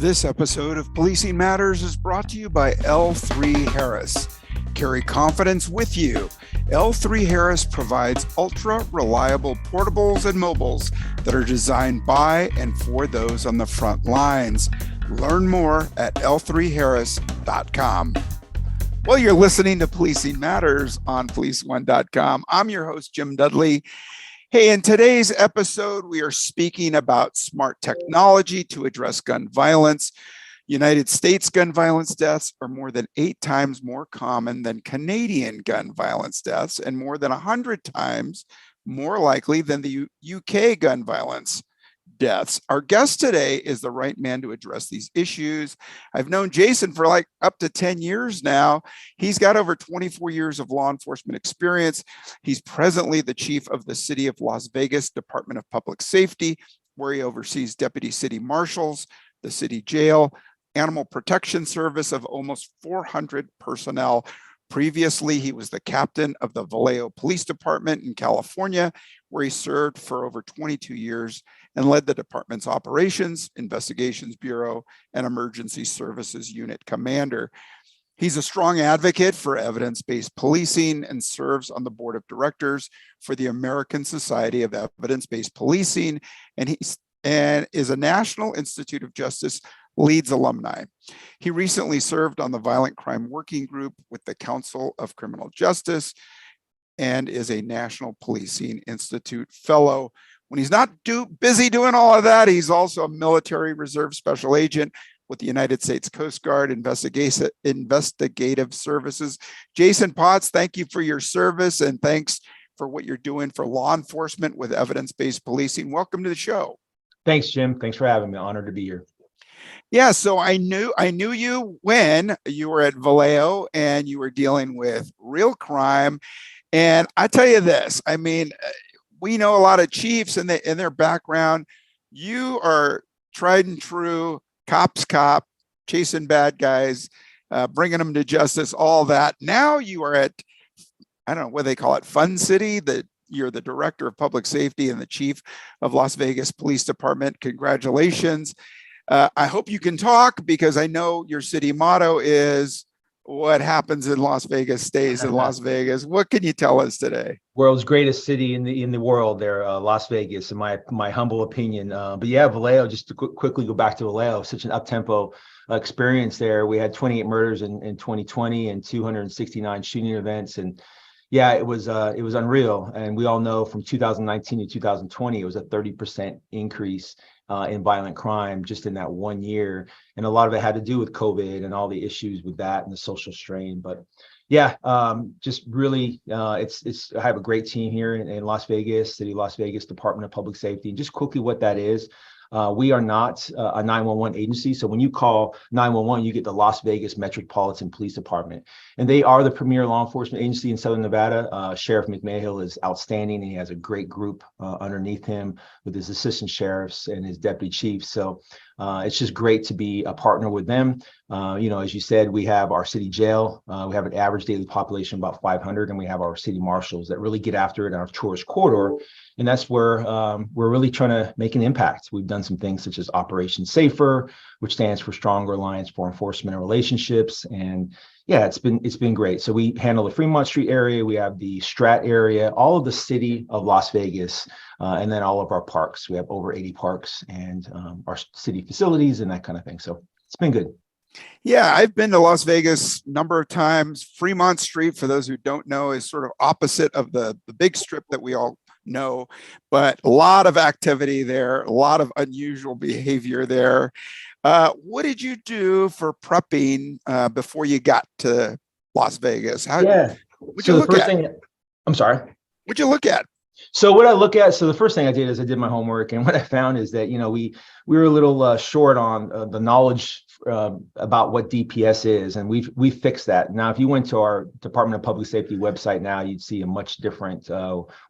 This episode of Policing Matters is brought to you by L3 Harris. Carry confidence with you. L3 Harris provides ultra-reliable portables and mobiles that are designed by and for those on the front lines. Learn more at l3harris.com. Well, you're listening to Policing Matters on policeone.com. I'm your host, Jim Dudley. Hey, in today's episode, we are speaking about smart technology to address gun violence. United States gun violence deaths are more than 8 times more common than Canadian gun violence deaths and more than 100 times more likely than the UK gun violence deaths. Our guest today is the right man to address these issues. I've known Jason for like up to 10 years now. He's got over 24 years of law enforcement experience. He's presently the chief of the City of Las Vegas Department of Public Safety, where he oversees deputy city marshals, the city jail, animal protection service of almost 400 personnel. Previously, he was the captain of the Vallejo Police Department in California, where he served for over 22 years and led the department's Operations, Investigations Bureau, and Emergency Services Unit Commander. He's a strong advocate for evidence-based policing and serves on the board of directors for the American Society of Evidence-Based Policing, and is a National Institute of Justice Leeds alumni. He recently served on the Violent Crime Working Group with the Council of Criminal Justice and is a National Policing Institute Fellow. When he's not busy doing all of that, he's also a military reserve special agent with the United States Coast Guard Investigative Services. Jason Potts, thank you for your service and thanks for what you're doing for law enforcement with evidence-based policing. Welcome to the show. Thanks, Jim. Thanks for having me. Honored to be here. Yeah, so I knew you when you were at Vallejo and you were dealing with real crime. And I tell you this, I mean, we know a lot of chiefs and in their background. You are tried and true cop, chasing bad guys, bringing them to justice, all that. Now you are at, I don't know what they call it, Fun City, that you're the director of public safety and the chief of Las Vegas Police Department. Congratulations. I hope you can talk because I know your city motto is what happens in Las Vegas stays in Las Vegas. What can you tell us today? World's greatest city in the world there, Las Vegas, in my humble opinion. But yeah, Vallejo, just to quickly go back to Vallejo, such an up-tempo experience there. We had 28 murders in 2020 and 269 shooting events. And yeah, it was unreal. And we all know from 2019 to 2020, it was a 30% increase in violent crime just in that 1 year. And a lot of it had to do with COVID and all the issues with that and the social strain. But yeah, just really, I have a great team here in Las Vegas, City of Las Vegas Department of Public Safety. And just quickly what that is. We are not a 911 agency. So when you call 911, you get the Las Vegas Metropolitan Police Department. And they are the premier law enforcement agency in Southern Nevada. Sheriff McMahill is outstanding. And he has a great group underneath him with his assistant sheriffs and his deputy chiefs. So it's just great to be a partner with them. As you said, we have our city jail. We have an average daily population of about 500, and we have our city marshals that really get after it in our tourist corridor. And that's where we're really trying to make an impact. We've done some things such as Operation Safer, which stands for Stronger Alliance for Enforcement and Relationships. And yeah, it's been great. So we handle the Fremont Street area. We have the Strat area, all of the city of Las Vegas, and then all of our parks. We have over 80 parks and our city facilities and that kind of thing. So it's been good. Yeah, I've been to Las Vegas a number of times. Fremont Street, for those who don't know, is sort of opposite of the big strip that we all know, but a lot of activity there, a lot of unusual behavior there. What did you do for prepping before you got to Las Vegas? What'd you look at? I'm sorry. What'd you look at? So what I look at, so the first thing I did is I did my homework, and what I found is that, we were a little short on the knowledge about what DPS is, and we fixed that. Now, if you went to our Department of Public Safety website now, you'd see a much different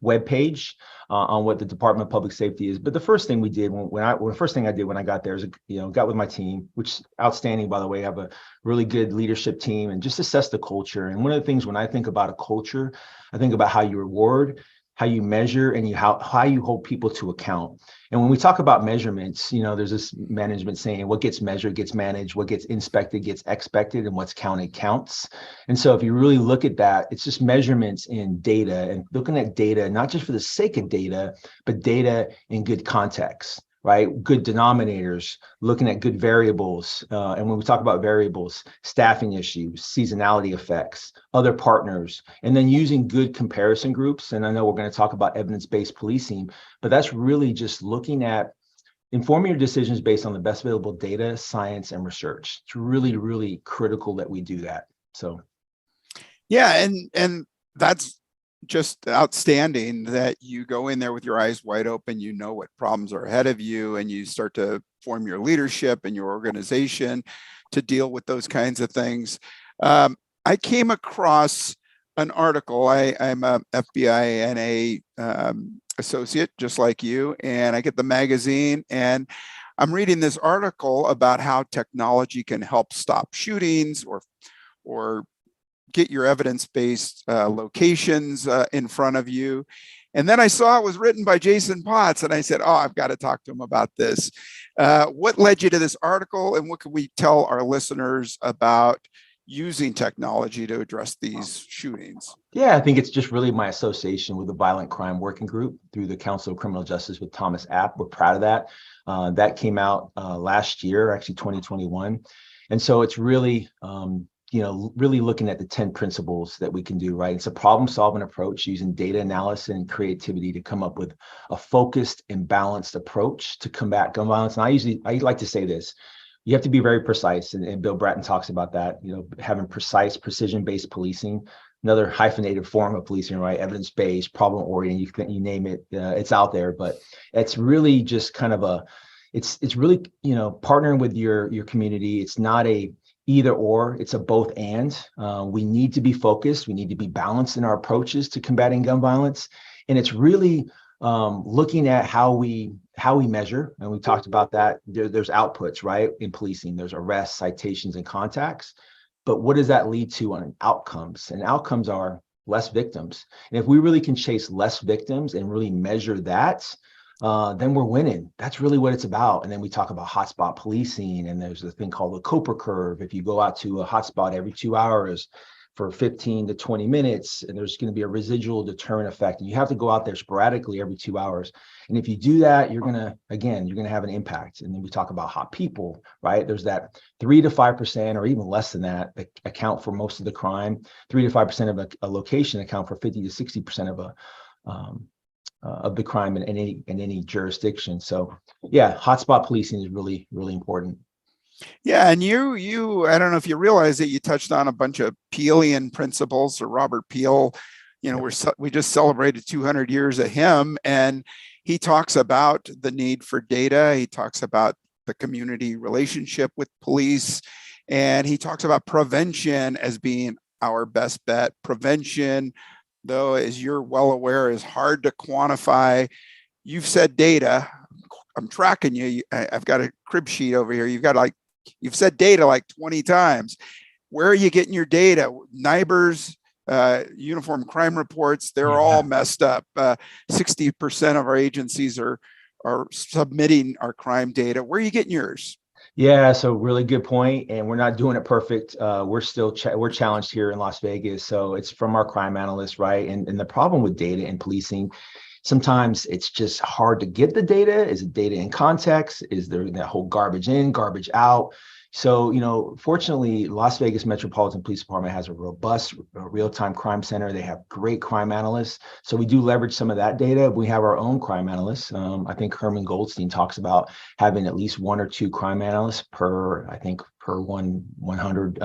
web page on what the Department of Public Safety is. But the first thing we did when I got there is, got with my team, which is outstanding, by the way. I have a really good leadership team, and just assess the culture. And one of the things when I think about a culture, I think about how you reward how you measure, and how you hold people to account. And when we talk about measurements, there's this management saying, what gets measured gets managed, what gets inspected gets expected, and what's counted counts. And so if you really look at that, it's just measurements in data, and looking at data, not just for the sake of data, but data in good context, right? Good denominators, looking at good variables. And when we talk about variables, staffing issues, seasonality effects, other partners, and then using good comparison groups. And I know we're going to talk about evidence-based policing, but that's really just looking at informing your decisions based on the best available data, science, and research. It's really, really critical that we do that. So, yeah, and that's just outstanding that you go in there with your eyes wide open. You know what problems are ahead of you, and you start to form your leadership and your organization to deal with those kinds of things. I came across an article. I'm a FBI NA associate, just like you, and I get the magazine, and I'm reading this article about how technology can help stop shootings or get your evidence-based locations in front of you. And then I saw it was written by Jason Potts, and I said, oh, I've got to talk to him about this. What led you to this article, and what can we tell our listeners about using technology to address these shootings? Yeah, I think it's just really my association with the Violent Crime Working Group through the Council of Criminal Justice with Thomas App. We're proud of that. That came out last year, actually 2021. And so it's really, really looking at the 10 principles that we can do, right? It's a problem-solving approach using data analysis and creativity to come up with a focused and balanced approach to combat gun violence. And I like to say this: you have to be very precise, and Bill Bratton talks about that, having precise, precision-based policing, another hyphenated form of policing, right? Evidence-based, problem-oriented, you name it, it's out there. But it's really just kind of it's really, partnering with your community. It's not a either or, it's a both and. We need to be focused. We need to be balanced in our approaches to combating gun violence. And it's really looking at how we measure. And we talked about that. There's outputs, right? In policing, there's arrests, citations, and contacts. But what does that lead to on outcomes? And outcomes are less victims. And if we really can chase less victims and really measure that, then we're winning. That's really what it's about. And then we talk about hotspot policing, and there's a thing called the Cooper curve. If you go out to a hotspot every 2 hours for 15 to 20 minutes, and there's going to be a residual deterrent effect. And you have to go out there sporadically every 2 hours. And if you do that, you're going to have an impact. And then we talk about hot people, right? There's that 3 to 5%, or even less than that account for most of the crime. 3 to 5% of a location account for 50 to 60% of the crime in any jurisdiction. So yeah, hotspot policing is really, really important. Yeah, and you I don't know if you realize that you touched on a bunch of Peelian principles. Or Robert Peel, we just celebrated 200 years of him, and he talks about the need for data. He talks about the community relationship with police, and he talks about prevention as being our best bet. Prevention, though, as you're well aware, is hard to quantify. You've said data. I'm tracking you. I've got a crib sheet over here. You've said data like 20 times. Where are you getting your data? NIBRs, uniform crime reports, they're all messed up. 60% of our agencies are submitting our crime data. Where are you getting yours? Yeah, so really good point. And we're not doing it perfect. We're still we're challenged here in Las Vegas. So it's from our crime analysts, right? And the problem with data and policing, sometimes it's just hard to get the data. Is it data in context? Is there that whole garbage in, garbage out? So, fortunately, Las Vegas Metropolitan Police Department has a robust real-time crime center. They have great crime analysts. So we do leverage some of that data. We have our own crime analysts. I think Herman Goldstein talks about having at least 1 or 2 crime analysts per 100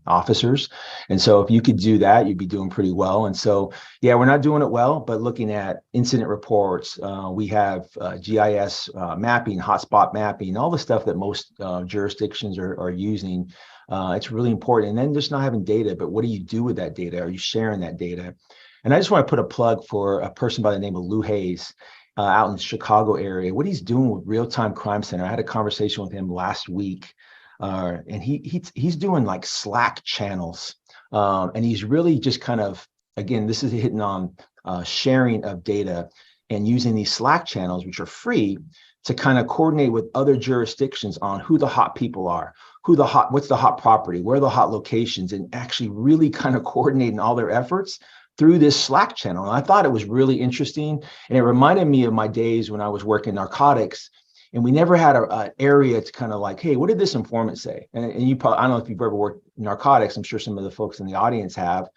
officers. And so if you could do that, you'd be doing pretty well. And so, yeah, we're not doing it well, but looking at incident reports, we have GIS mapping, hotspot mapping, all the stuff that most jurisdictions are using. It's really important. And then just not having data, but what do you do with that data? Are you sharing that data? And I just want to put a plug for a person by the name of Lou Hayes out in the Chicago area. What he's doing with Real-Time Crime Center, I had a conversation with him last week. And he's doing like Slack channels, and he's really just kind of, again, this is hitting on sharing of data, and using these Slack channels, which are free, to kind of coordinate with other jurisdictions on who the hot people are, what's the hot property, where are the hot locations, and actually really kind of coordinating all their efforts through this Slack channel. And I thought it was really interesting. And it reminded me of my days when I was working narcotics, and we never had an area to kind of like, hey, what did this informant say? And you probably, I don't know if you've ever worked narcotics. I'm sure some of the folks in the audience have.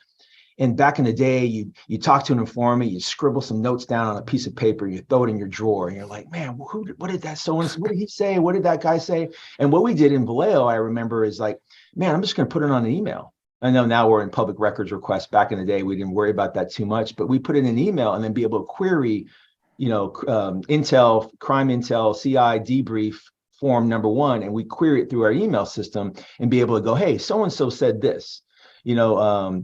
And back in the day, you talk to an informant, you scribble some notes down on a piece of paper, you throw it in your drawer, and you're like, man, what did that what did he say? What did that guy say? And what we did in Vallejo, I remember, is like, man, I'm just going to put it on an email. I know now we're in public records requests. Back in the day, we didn't worry about that too much, but we put it in an email and then be able to query, intel, crime intel, CI debrief form number 1, and we query it through our email system and be able to go, hey, so-and-so said this, whatever,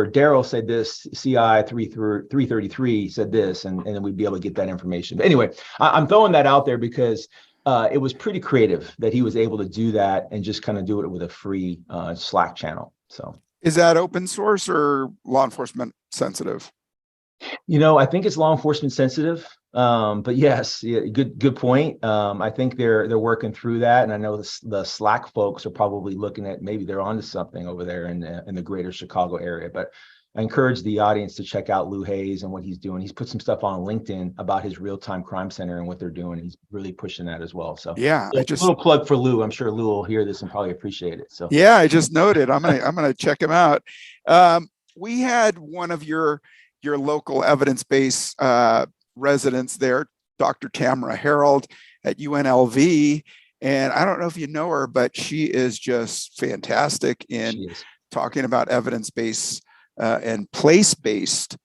Daryl said this, CI 333 said this, and then we'd be able to get that information. But anyway, I'm throwing that out there because it was pretty creative that he was able to do that and just kind of do it with a free Slack channel. So is that open source or law enforcement sensitive? I think it's law enforcement sensitive. But yes, yeah, good point. I think they're working through that, and I know the Slack folks are probably looking at, maybe they're onto something over there in the greater Chicago area. But I encourage the audience to check out Lou Hayes and what he's doing. He's put some stuff on LinkedIn about his real-time crime center and what they're doing. He's really pushing that as well. So yeah, a little plug for Lou. I'm sure Lou will hear this and probably appreciate it. So yeah, I just noted. I'm gonna check him out. We had one of your local evidence-based residents there, Dr. Tamara Harold at UNLV. And I don't know if you know her, but she is just fantastic in talking about evidence-based and place-based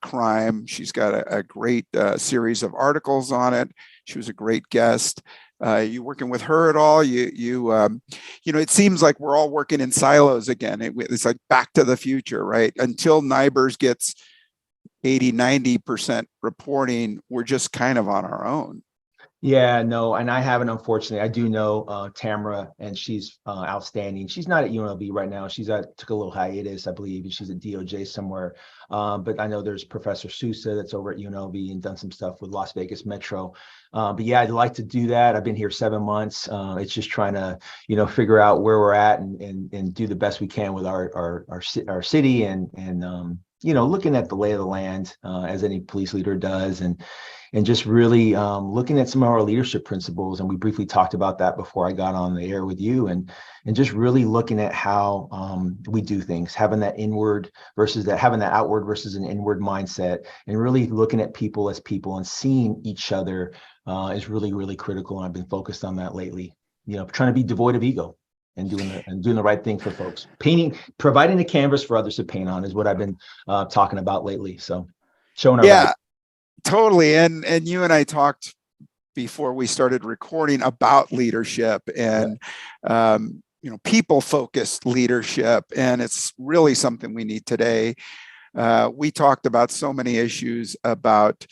crime. She's got a great series of articles on it. She was a great guest. You working with her at all? It seems like we're all working in silos again. It's like Back to the Future, right? Until NIBRS gets 80-90% reporting, we're just kind of on our own. Yeah, no, and I haven't, unfortunately. I do know Tamara, and she's outstanding. She's not at UNLV right now. Took a little hiatus, I believe, and she's at DOJ somewhere. But I know there's Professor Sousa that's over at UNLV and done some stuff with Las Vegas Metro. But yeah, I'd like to do that. I've been here 7 months. It's just trying to, figure out where we're at and do the best we can with our city and looking at the lay of the land as any police leader does, and just really looking at some of our leadership principles. And we briefly talked about that before I got on the air with you, and just really looking at how we do things, having that outward versus an inward mindset, and really looking at people as people and seeing each other is really, really critical. And I've been focused on that lately, trying to be devoid of ego. And doing the right thing for folks. Providing a canvas for others to paint on is what I've been talking about lately. So showing our light. Totally. And you and I talked before we started recording about leadership and people-focused leadership, and it's really something we need today. We talked about so many issues about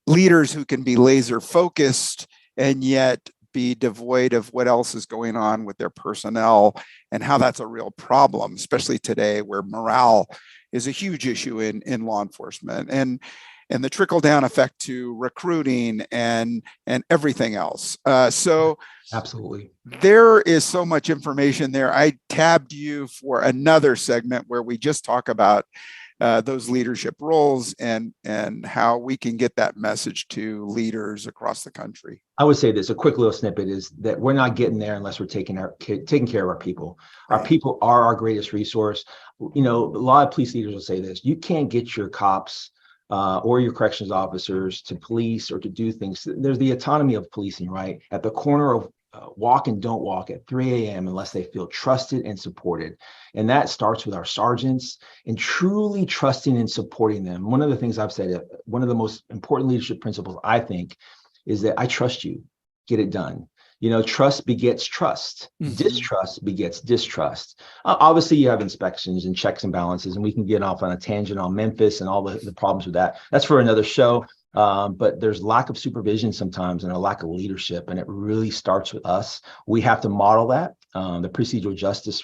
leaders who can be laser focused and yet be devoid of what else is going on with their personnel, and how that's a real problem, especially today where morale is a huge issue in law enforcement, and the trickle down effect to recruiting and everything else. So absolutely, there is so much information there. I tabbed you for another segment where we just talk about those leadership roles and how we can get that message to leaders across the country. I would say this, a quick little snippet is that we're not getting there unless we're taking care of our people. Right. Our people are our greatest resource. A lot of police leaders will say this: you can't get your cops or your corrections officers to police or to do things. There's the autonomy of policing, right? At the corner of walk and don't walk at 3 a.m. unless they feel trusted and supported. And that starts with our sergeants and truly trusting and supporting them. One of the things I've said, one of the most important leadership principles, I think, is that I trust you, get it done. Trust begets trust. Mm-hmm. Distrust begets distrust. Obviously, you have inspections and checks and balances, and we can get off on a tangent on Memphis and all the problems with that. That's for another show. But there's lack of supervision sometimes and a lack of leadership, and it really starts with us. We have to model that. The procedural justice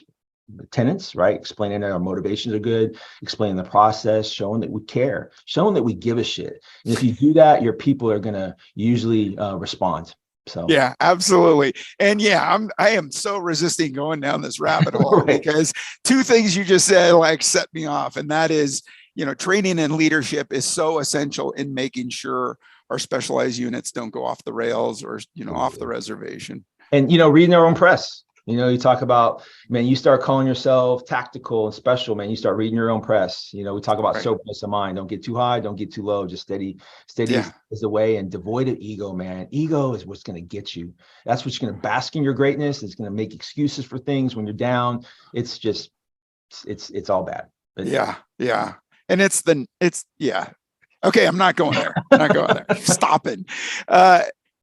tenants, right? Explaining that our motivations are good, explaining the process, showing that we care, showing that we give a shit. And if you do that, your people are going to usually respond. So yeah, absolutely. And yeah, I am so resisting going down this rabbit hole right. because two things you just said like set me off. And that is, training and leadership is so essential in making sure our specialized units don't go off the rails or, off the reservation. And reading their own press. You talk about, man, you start calling yourself tactical and special, man, you start reading your own press. We talk about Right. soberness of mind. Don't get too high, don't get too low, just steady Yeah. is the way, and devoid of ego, man. Ego is what's going to get you. That's what's going to bask in your greatness. It's going to make excuses for things when you're down. It's just, it's all bad. Yeah. Yeah. And yeah. Okay. I'm not going there. Not going there. Stopping.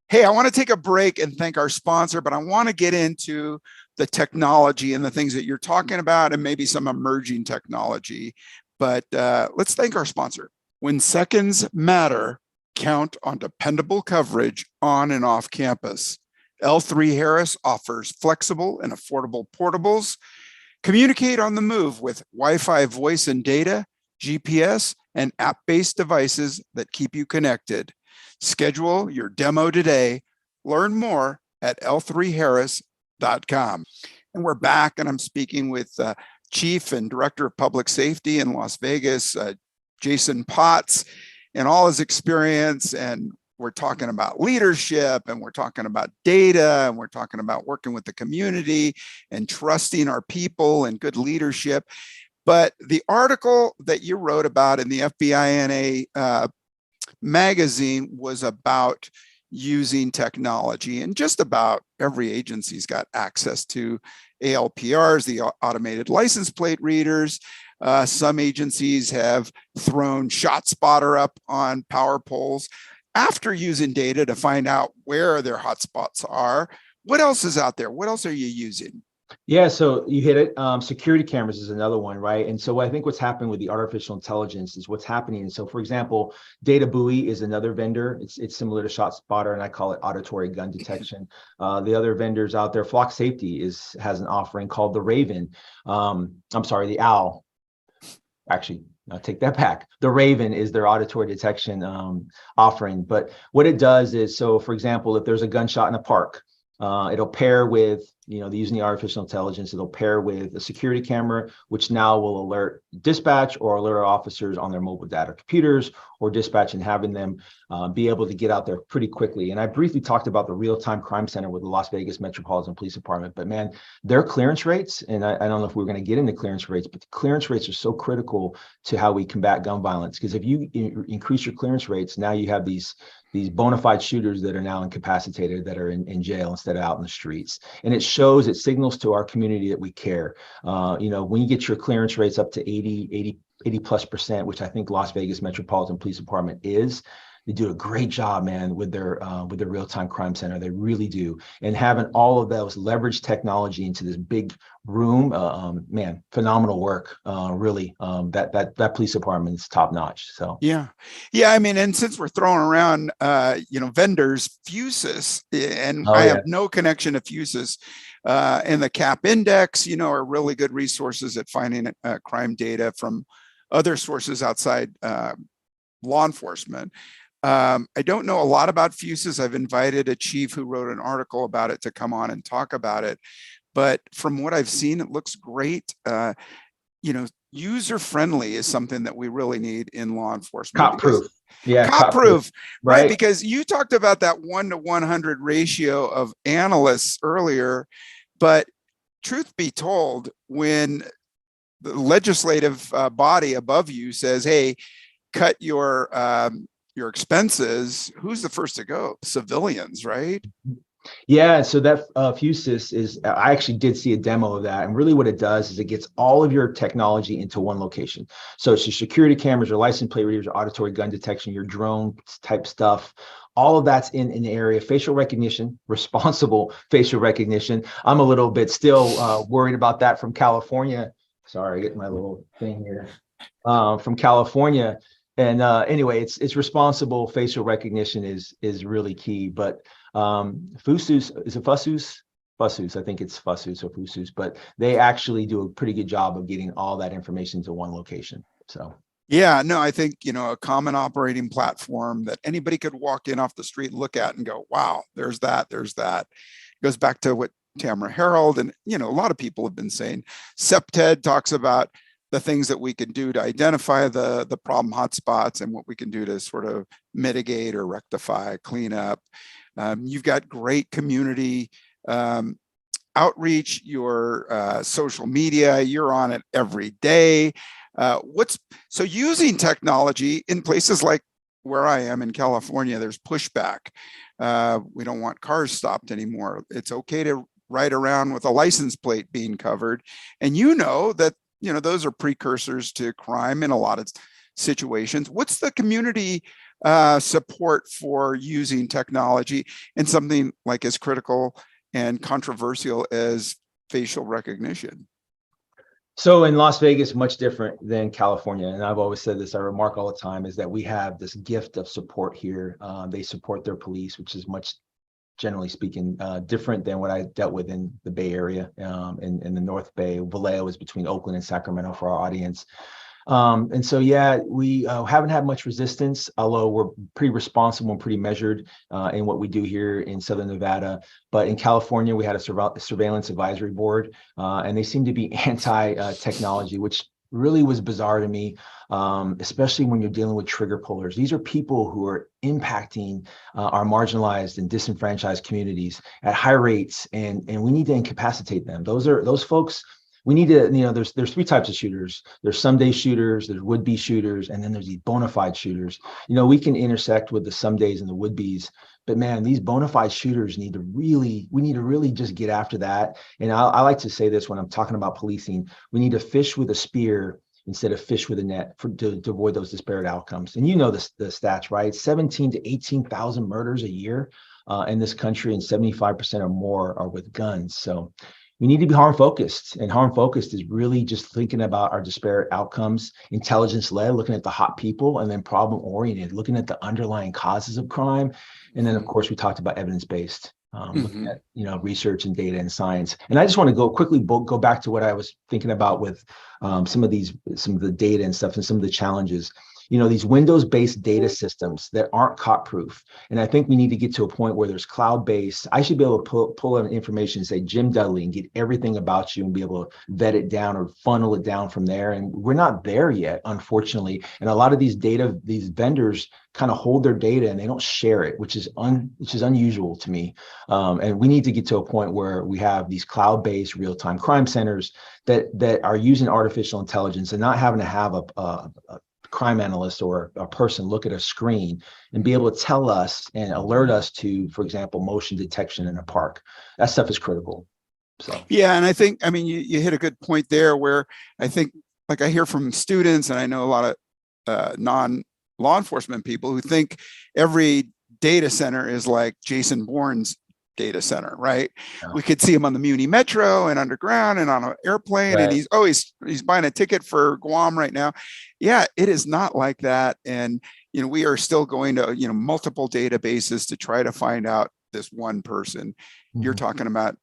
Hey, I want to take a break and thank our sponsor, but I want to get into the technology and the things that you're talking about and maybe some emerging technology. But let's thank our sponsor. When seconds matter, count on dependable coverage on and off campus. L3 Harris offers flexible and affordable portables. Communicate on the move with Wi-Fi voice and data, GPS, and app-based devices that keep you connected. Schedule your demo today. Learn more at l3harris.com. And we're back, and I'm speaking with Chief and Director of Public Safety in Las Vegas, Jason Potts, and all his experience. And we're talking about leadership, and we're talking about data, and we're talking about working with the community and trusting our people and good leadership. But the article that you wrote about in the FBINA magazine was about using technology, and just about every agency's got access to ALPRs, the automated license plate readers. Some agencies have thrown ShotSpotter up on power poles after using data to find out where their hotspots are. What else is out there? What else are you using? Yeah, so you hit it. Security cameras is another one, right? And so I think what's happening with the artificial intelligence is what's happening. And so, for example, Data Buoy is another vendor. It's similar to ShotSpotter, and I call it auditory gun detection. The other vendors out there, Flock Safety has an offering called the Raven. The Owl. Actually, I'll take that back. The Raven is their auditory detection offering. But what it does is, so for example, if there's a gunshot in a park, it'll pair with, using the artificial intelligence, it'll pair with a security camera, which now will alert dispatch or alert officers on their mobile data computers, or dispatch and having them be able to get out there pretty quickly. And I briefly talked about the real-time crime center with the Las Vegas Metropolitan Police Department, but man, their clearance rates, and I don't know if we're going to get into clearance rates, but the clearance rates are so critical to how we combat gun violence. Because if you increase your clearance rates, now you have these bona fide shooters that are now incapacitated, that are in jail instead of out in the streets. And it signals to our community that we care. When you get your clearance rates up to 80+%, which I think Las Vegas Metropolitan Police Department is, they do a great job, man, with their real-time crime center. They really do. And having all of those leverage technology into this big room, man, phenomenal work. Really, that police department is top notch. So yeah. I mean, and since we're throwing around, vendors, Fusus, and I have no connection to Fusus, and the CAP Index, are really good resources at finding crime data from other sources outside law enforcement. I don't know a lot about Fusus. I've invited a chief who wrote an article about it to come on and talk about it. But from what I've seen, it looks great. User-friendly is something that we really need in law enforcement. Cop-proof. Yeah, cop-proof, right? Because you talked about that 1-to-100 ratio of analysts earlier, but truth be told, when the legislative body above you says, hey, cut your expenses, who's the first to go? Civilians, right? Yeah, so that Fusus is, I actually did see a demo of that. And really what it does is it gets all of your technology into one location. So it's your security cameras, your license plate readers, your auditory gun detection, your drone type stuff. All of that's in the area. Facial recognition, responsible facial recognition. I'm a little bit still worried about that from California. Sorry, I get my little thing here. From California. And anyway, it's responsible facial recognition is really key. But Fusus, is it Fusus? Fusus. I think it's Fusus or Fusus, but they actually do a pretty good job of getting all that information to one location. So. Yeah, no, I think, a common operating platform that anybody could walk in off the street, look at and go, wow, there's that, there's that. It goes back to what Tamara Harold and, a lot of people have been saying. SEPTED talks about the things that we can do to identify the problem hotspots and what we can do to sort of mitigate or rectify, clean up. You've got great community outreach, your social media, you're on it every day. So using technology in places like where I am in California, there's pushback. We don't want cars stopped anymore. It's okay to ride around with a license plate being covered. And that, those are precursors to crime in a lot of situations. What's the community support for using technology in something like as critical and controversial as facial recognition? So in Las Vegas, much different than California. And I've always said this, I remark all the time, is that we have this gift of support here. They support their police, which is much, generally speaking, different than what I dealt with in the Bay Area, in the North Bay. Vallejo is between Oakland and Sacramento for our audience. And so, yeah, we haven't had much resistance, although we're pretty responsible and pretty measured in what we do here in Southern Nevada. But in California, we had a surveillance advisory board, and they seem to be anti-technology, which really was bizarre to me, especially when you're dealing with trigger pullers. These are people who are impacting our marginalized and disenfranchised communities at high rates, and we need to incapacitate them. Those folks. We need to, there's three types of shooters. There's someday shooters, there's would-be shooters, and then there's these bona fide shooters. We can intersect with the somedays and the would-bes, but man, these bona fide shooters we need to really just get after that. And I like to say this when I'm talking about policing: we need to fish with a spear instead of fish with a net to avoid those disparate outcomes. And the stats, right? 17 to 18,000 murders a year in this country, and 75% or more are with guns. So we need to be harm focused, and harm focused is really just thinking about our disparate outcomes, intelligence led, looking at the hot people, and then problem oriented, looking at the underlying causes of crime. And then, of course, we talked about evidence based, looking at research and data and science. And I just want to quickly go back to what I was thinking about with some of the data and stuff and some of the challenges. These Windows-based data systems that aren't cop-proof. And I think we need to get to a point where there's cloud-based. I should be able to pull out information and say, Jim Dudley, and get everything about you and be able to vet it down or funnel it down from there. And we're not there yet, unfortunately. And a lot of these vendors kind of hold their data and they don't share it, which is unusual to me. And we need to get to a point where we have these cloud-based real-time crime centers that are using artificial intelligence and not having to have a crime analyst or a person look at a screen and be able to tell us and alert us to, for example, motion detection in a park. That stuff is critical. So yeah, and I think, you hit a good point there, where I think, like, I hear from students, and I know a lot of non-law enforcement people who think every data center is like Jason Bourne's data center, right? Yeah. We could see him on the Muni Metro and underground and on an airplane, right. And he's buying a ticket for Guam right now. Yeah, it is not like that. And we are still going to multiple databases to try to find out this one person. Mm-hmm. You're talking about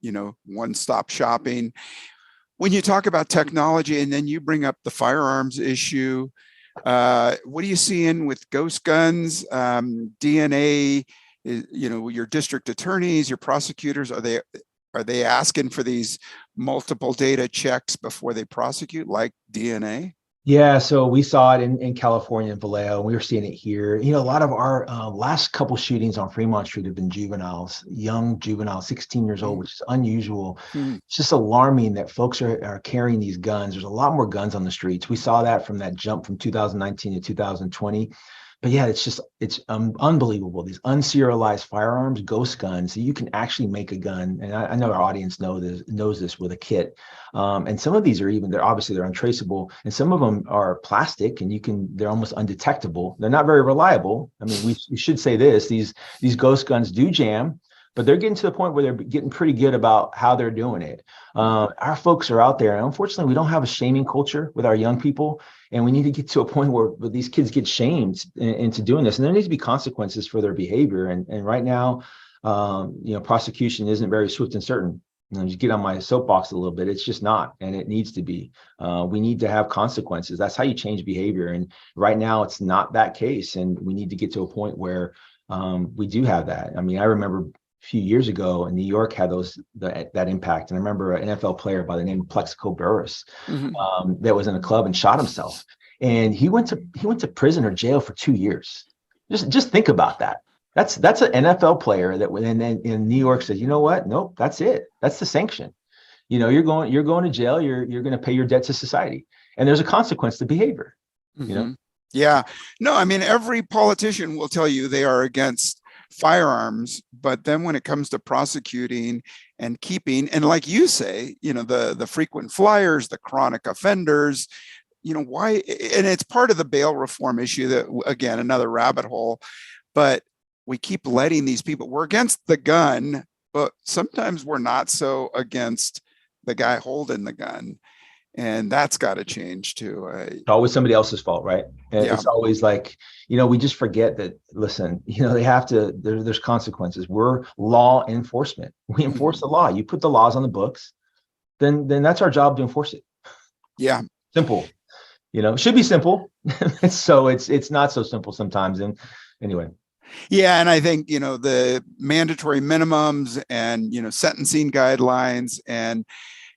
one-stop shopping. When you talk about technology, and then you bring up the firearms issue, what are you seeing with ghost guns, DNA? Your district attorneys, your prosecutors, are they asking for these multiple data checks before they prosecute, like DNA? Yeah, so we saw it in California and Vallejo. We were seeing it here. A lot of our last couple shootings on Fremont Street have been juveniles, young juveniles, 16 years old, which is unusual. It's just alarming that folks are carrying these guns. There's a lot more guns on the streets. We saw that from that jump from 2019 to 2020. But yeah, it's unbelievable. These unserialized firearms, ghost guns, you can actually make a gun. And I know our audience knows this with a kit. And some of these are they're obviously untraceable, and some of them are plastic, and they're almost undetectable. They're not very reliable. We should say this: these ghost guns do jam, but they're getting to the point where they're getting pretty good about how they're doing it. Our folks are out there, and unfortunately, we don't have a shaming culture with our young people. And we need to get to a point where these kids get shamed into doing this. And there needs to be consequences for their behavior. And right now, prosecution isn't very swift and certain. just get on my soapbox a little bit. It's just not, and it needs to be. We need to have consequences. That's how you change behavior. And right now, it's not that case, and we need to get to a point where we do have that. I mean, I remember a few years ago in New York had that impact, and I remember an NFL player by the name of Plexico Burress that was in a club and shot himself, and he went to prison or jail for 2 years. Just think about that. That's an NFL player that in New York says, you know what? Nope, that's it. That's the sanction. You're going to jail. You're going to pay your debt to society, and there's a consequence to behavior. Yeah. No, I mean, every politician will tell you they are against firearms, but then when it comes to prosecuting and keeping, and like you say, the frequent flyers, the chronic offenders, why? And it's part of the bail reform issue that, again, another rabbit hole, but we keep letting these people, we're against the gun, but sometimes we're not so against the guy holding the gun. And that's got to change too. It's always somebody else's fault, right? Yeah. It's always like, we just forget that, listen, they have to, there's consequences. We're law enforcement. We enforce the law. You put the laws on the books, then that's our job to enforce it. Yeah. Simple. It should be simple. So it's not so simple sometimes. And anyway. Yeah. And I think, the mandatory minimums and, sentencing guidelines and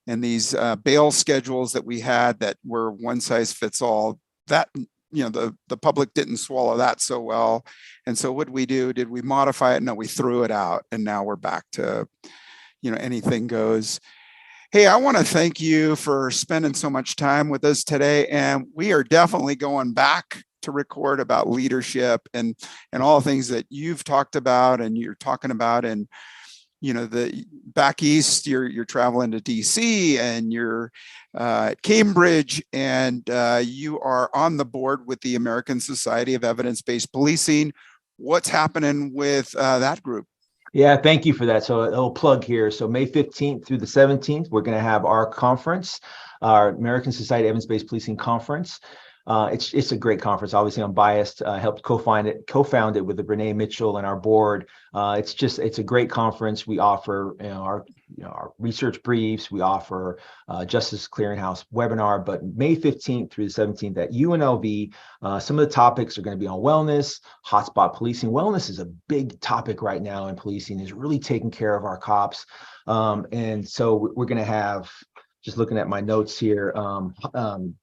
these bail schedules that we had that were one size fits all, that, the public didn't swallow that so well. And so what did we do? Did we modify it? No, we threw it out. And now we're back to, anything goes. Hey, I want to thank you for spending so much time with us today. And we are definitely going back to record about leadership and all the things that you've talked about and you're talking about. And, the back east, you're traveling to DC and you're at Cambridge, and you are on the board with the American Society of Evidence-Based Policing. What's happening with that group? Yeah, thank you for that. So a little plug here. So May 15th through the 17th, we're going to have our conference, our American Society of Evidence-Based Policing Conference. It's a great conference. Obviously, I'm biased. Helped co-found it with Renee Mitchell and our board. It's a great conference. We offer our research briefs. We offer Justice Clearinghouse webinar. But May 15th through the 17th at UNLV, some of the topics are going to be on wellness, hotspot policing. Wellness is a big topic right now in policing. Is really taking care of our cops, and so we're going to have. Just looking at my notes here,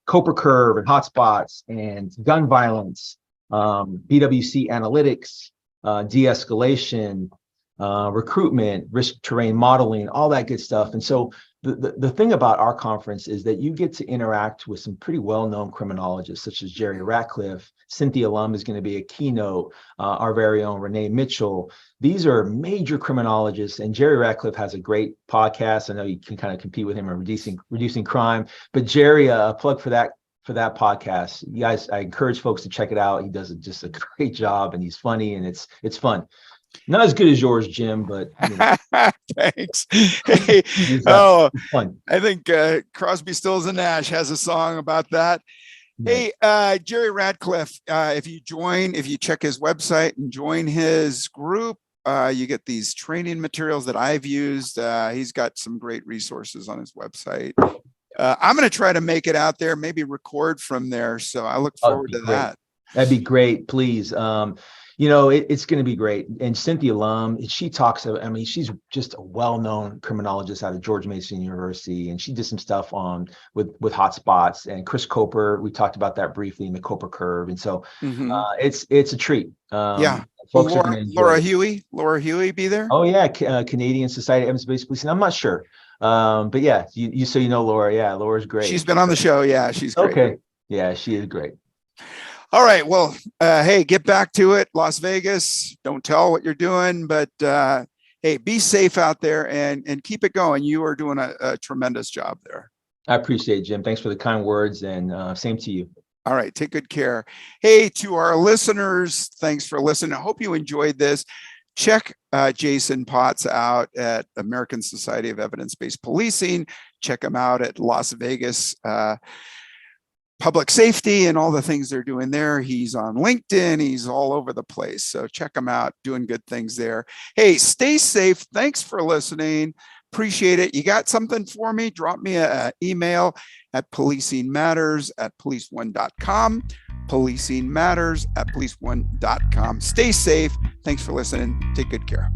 Cooper curve and hotspots and gun violence, BWC analytics, de-escalation, recruitment, risk terrain modeling, all that good stuff. And so the thing about our conference is that you get to interact with some pretty well-known criminologists, such as Jerry Ratcliffe. Cynthia Lum is going to be a keynote, our very own Renee Mitchell. These are major criminologists, and Jerry Ratcliffe has a great podcast. I know you can kind of compete with him in reducing crime, but Jerry, a plug for that podcast. You guys, I encourage folks to check it out. He does just a great job, and he's funny, and it's fun. Not as good as yours, Jim, but thanks. Hey, fun. I think Crosby, Stills and Nash has a song about that. Hey, Jerry Ratcliffe, if you check his website and join his group, you get these training materials that I've used. He's got some great resources on his website. I'm going to try to make it out there, maybe record from there. So I look forward to that. That'd be great. Please. It's going to be great. And Cynthia Lum, she talks, she's just a well-known criminologist out of George Mason University. And she did some stuff with hotspots. And Chris Cooper, we talked about that briefly in the Cooper curve. And so it's a treat. Folks Laura Huey be there? Oh, yeah. Canadian Society of Evidence-Based Policing. I'm not sure. But yeah, you know Laura. Yeah, Laura's great. She's been on the show. Yeah, she's great. Okay. Yeah, she is great. All right. Well, hey, get back to it. Las Vegas. Don't tell what you're doing, but hey, be safe out there and keep it going. You are doing a tremendous job there. I appreciate it, Jim. Thanks for the kind words, and same to you. All right. Take good care. Hey, to our listeners, thanks for listening. I hope you enjoyed this. Check Jason Potts out at American Society of Evidence-Based Policing. Check him out at Las Vegas Public Safety and all the things they're doing there. He's on LinkedIn. He's all over the place. So check him out, doing good things there. Hey, stay safe. Thanks for listening. Appreciate it. You got something for me? Drop me an email at policingmatters@policeone.com. Policingmatters@policeone.com. Stay safe. Thanks for listening. Take good care.